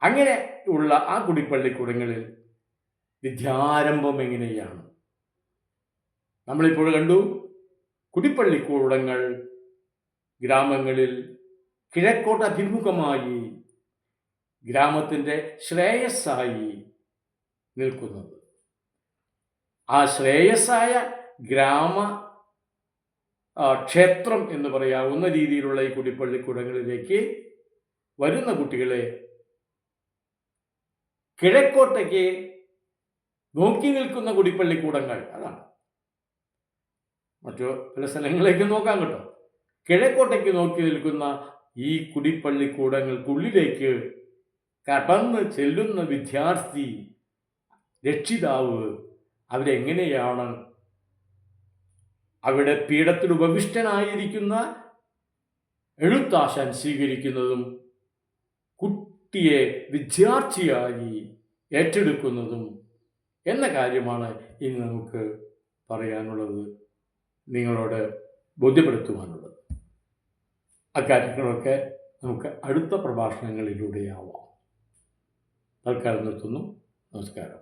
അങ്ങനെ ഉള്ള ആ കുടിപ്പള്ളിക്കൂടങ്ങളിൽ വിദ്യാരംഭം എങ്ങനെയാണ് നമ്മളിപ്പോൾ കണ്ടു. കുടിപ്പള്ളിക്കൂടങ്ങൾ ഗ്രാമങ്ങളിൽ കിഴക്കോട്ട് അഭിമുഖമായി ഗ്രാമത്തിൻ്റെ ശ്രേയസ്സായി നിൽക്കുന്നത്. ആ ശ്രേയസ്സായ ഗ്രാമ ക്ഷേത്രം എന്ന് പറയാവുന്ന രീതിയിലുള്ള ഈ കുടിപ്പള്ളിക്കൂടങ്ങളിലേക്ക് വരുന്ന കുട്ടികളെ കിഴക്കോട്ടേക്ക് നോക്കി നിൽക്കുന്ന കുടിപ്പള്ളിക്കൂടങ്ങൾ, അതാണ്. മറ്റു പല സ്ഥലങ്ങളിലേക്ക് നോക്കാൻ കേട്ടോ. കിഴക്കോട്ടേക്ക് നോക്കി നിൽക്കുന്ന ഈ കുടിപ്പള്ളിക്കൂടങ്ങൾക്കുള്ളിലേക്ക് കടന്ന് ചെല്ലുന്ന വിദ്യാർത്ഥി, രക്ഷിതാവ് അവരെങ്ങനെയാണ് അവിടെ പീഠത്തിൽ ഉപവിഷ്ടനായിരിക്കുന്ന എഴുത്താശാൻ സ്വീകരിക്കുന്നതും കുട്ടിയെ വിദ്യാർത്ഥിയായി ഏറ്റെടുക്കുന്നതും എന്ന കാര്യമാണ് ഇനി നമുക്ക് പറയാനുള്ളത്, നിങ്ങളോട് ബോധ്യപ്പെടുത്തുവാനുള്ളത്. അക്കാര്യങ്ങളൊക്കെ നമുക്ക് അടുത്ത പ്രഭാഷണങ്ങളിലൂടെയാവാം. തൽക്കാലം നിർത്തുന്നു. നമസ്കാരം.